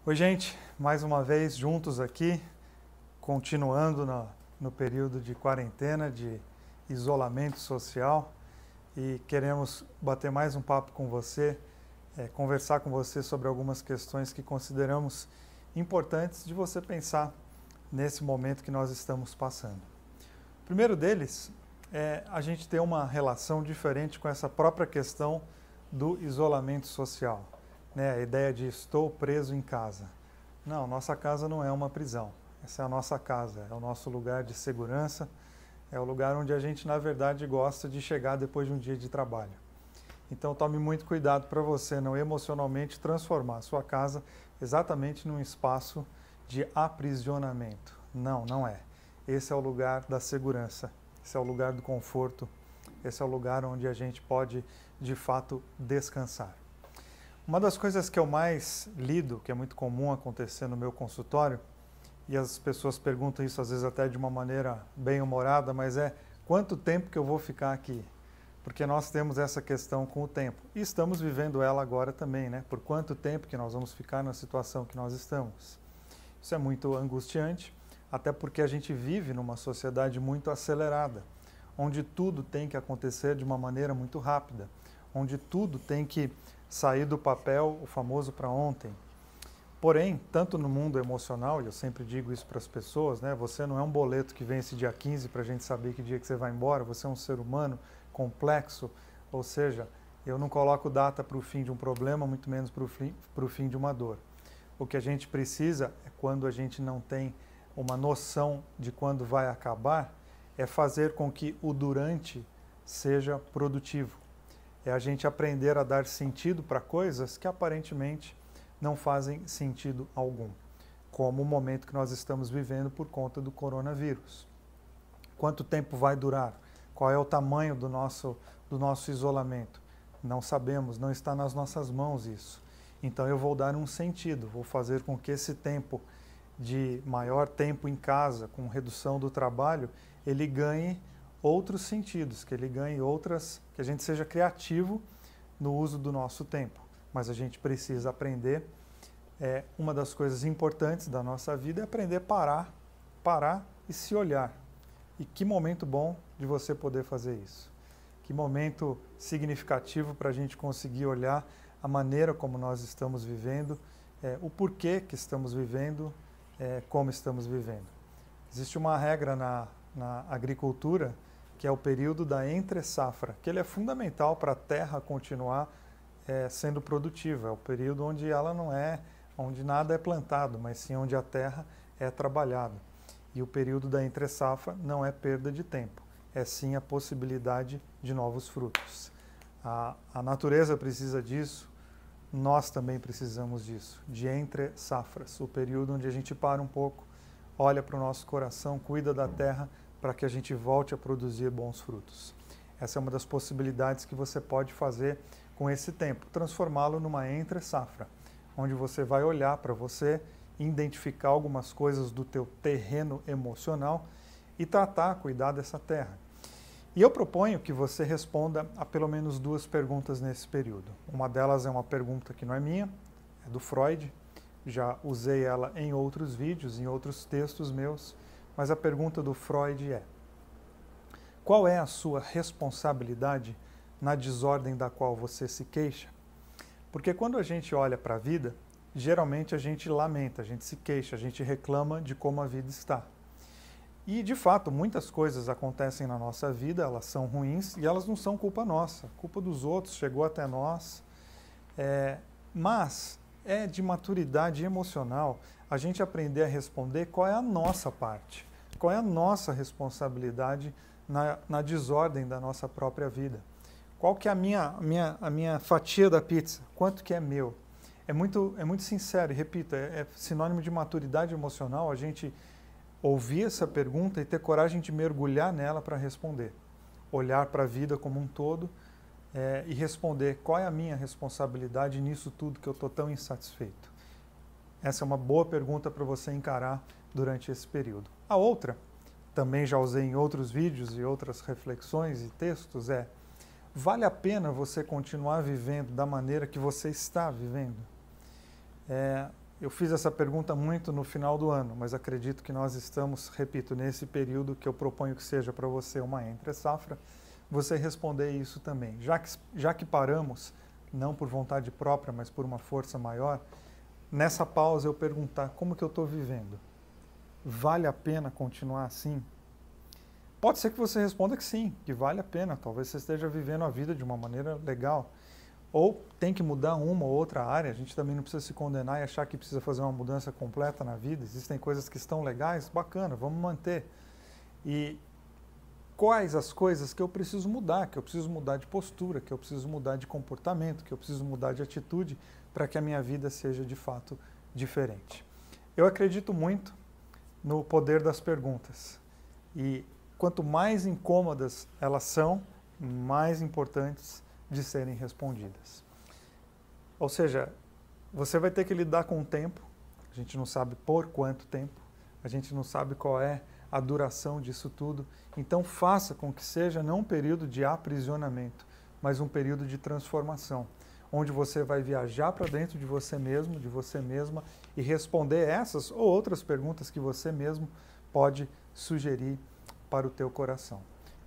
Oi, gente, mais uma vez juntos aqui, continuando no período de quarentena, de isolamento social, e queremos bater mais um papo com você, conversar com você sobre algumas questões que consideramos importantes de você pensar nesse momento que nós estamos passando. O primeiro deles é a gente ter uma relação diferente com essa própria questão do isolamento social. A ideia de estou preso em casa. Não, nossa casa não é uma prisão. Essa é a nossa casa, é o nosso lugar de segurança, é o lugar onde a gente, na verdade, gosta de chegar depois de um dia de trabalho. Então, tome muito cuidado para você não emocionalmente transformar a sua casa exatamente num espaço de aprisionamento. Não, não é. Esse é o lugar da segurança, esse é o lugar do conforto, esse é o lugar onde a gente pode, de fato, descansar. Uma das coisas que eu mais lido, que é muito comum acontecer no meu consultório, e as pessoas perguntam isso às vezes até de uma maneira bem humorada, mas é quanto tempo que eu vou ficar aqui? Porque nós temos essa questão com o tempo. E estamos vivendo ela agora também, né? Por quanto tempo que nós vamos ficar na situação que nós estamos? Isso é muito angustiante, até porque a gente vive numa sociedade muito acelerada, onde tudo tem que acontecer de uma maneira muito rápida, onde tudo tem que sair do papel, o famoso para ontem. Porém, tanto no mundo emocional, e eu sempre digo isso para as pessoas, né? Você não é um boleto que vence dia 15 para a gente saber que dia que você vai embora, você é um ser humano complexo, ou seja, eu não coloco data para o fim de um problema, muito menos para o fim de uma dor. O que a gente precisa, é quando a gente não tem uma noção de quando vai acabar, é fazer com que o durante seja produtivo. É a gente aprender a dar sentido para coisas que aparentemente não fazem sentido algum, como o momento que nós estamos vivendo por conta do coronavírus. Quanto tempo vai durar? Qual é o tamanho do nosso isolamento? Não sabemos, não está nas nossas mãos isso. Então eu vou dar um sentido, vou fazer com que esse tempo de maior tempo em casa, com redução do trabalho, ele ganhe outros sentidos, que ele ganhe outras, que a gente seja criativo no uso do nosso tempo. Mas a gente precisa aprender, uma das coisas importantes da nossa vida é aprender a parar e se olhar. E que momento bom de você poder fazer isso. Que momento significativo para a gente conseguir olhar a maneira como nós estamos vivendo, o porquê que estamos vivendo, como estamos vivendo. Existe uma regra na agricultura, que é o período da entre-safra, que ele é fundamental para a terra continuar sendo produtiva. É o período onde ela não é, onde nada é plantado, mas sim onde a terra é trabalhada. E o período da entre-safra não é perda de tempo, é sim a possibilidade de novos frutos. A natureza precisa disso, nós também precisamos disso, de entre-safras, o período onde a gente para um pouco, olha para o nosso coração, cuida da terra, para que a gente volte a produzir bons frutos. Essa é uma das possibilidades que você pode fazer com esse tempo, transformá-lo numa entre-safra, onde você vai olhar para você, identificar algumas coisas do teu terreno emocional e cuidar dessa terra. E eu proponho que você responda a pelo menos duas perguntas nesse período. Uma delas é uma pergunta que não é minha, é do Freud, já usei ela em outros vídeos, em outros textos meus, mas a pergunta do Freud é: qual é a sua responsabilidade na desordem da qual você se queixa? Porque quando a gente olha para a vida, geralmente a gente lamenta, a gente se queixa, a gente reclama de como a vida está. E, de fato, muitas coisas acontecem na nossa vida, elas são ruins e elas não são culpa nossa, culpa dos outros, chegou até nós. Mas é de maturidade emocional a gente aprender a responder qual é a nossa parte, qual é a nossa responsabilidade na desordem da nossa própria vida. Qual que é a minha fatia da pizza? Quanto que é meu? É muito sincero, e repito, é sinônimo de maturidade emocional a gente ouvir essa pergunta e ter coragem de mergulhar nela para responder. Olhar para a vida como um todo e responder qual é a minha responsabilidade nisso tudo que eu estou tão insatisfeito. Essa é uma boa pergunta para você encarar durante esse período. A outra, também já usei em outros vídeos e outras reflexões e textos, vale a pena você continuar vivendo da maneira que você está vivendo? Eu fiz essa pergunta muito no final do ano, mas acredito que nós estamos, repito, nesse período que eu proponho que seja para você uma entre-safra, você responder isso também. Já que paramos, não por vontade própria, mas por uma força maior, nessa pausa eu perguntar como que eu estou vivendo. Vale a pena continuar assim? Pode ser que você responda que sim, que vale a pena. Talvez você esteja vivendo a vida de uma maneira legal. Ou tem que mudar uma ou outra área. A gente também não precisa se condenar e achar que precisa fazer uma mudança completa na vida. Existem coisas que estão legais, bacana, vamos manter. E quais as coisas que eu preciso mudar, que eu preciso mudar de postura, que eu preciso mudar de comportamento, que eu preciso mudar de atitude para que a minha vida seja de fato diferente. Eu acredito muito no poder das perguntas. E quanto mais incômodas elas são, mais importantes de serem respondidas. Ou seja, você vai ter que lidar com o tempo, a gente não sabe por quanto tempo, a gente não sabe qual é a duração disso tudo, então faça com que seja não um período de aprisionamento, mas um período de transformação, onde você vai viajar para dentro de você mesmo, de você mesma, e responder essas ou outras perguntas que você mesmo pode sugerir para o teu coração.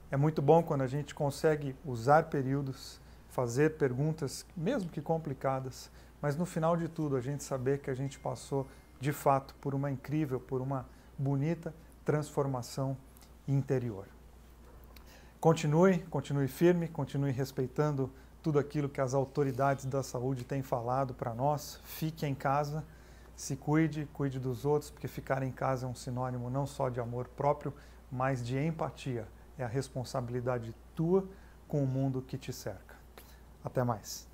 É muito bom quando a gente consegue usar períodos, fazer perguntas, mesmo que complicadas, mas no final de tudo a gente saber que a gente passou de fato por uma incrível, por uma bonita transformação interior. Continue firme, continue respeitando tudo aquilo que as autoridades da saúde têm falado para nós. Fique em casa, se cuide, cuide dos outros, porque ficar em casa é um sinônimo não só de amor próprio, mas de empatia. É a responsabilidade tua com o mundo que te cerca. Até mais.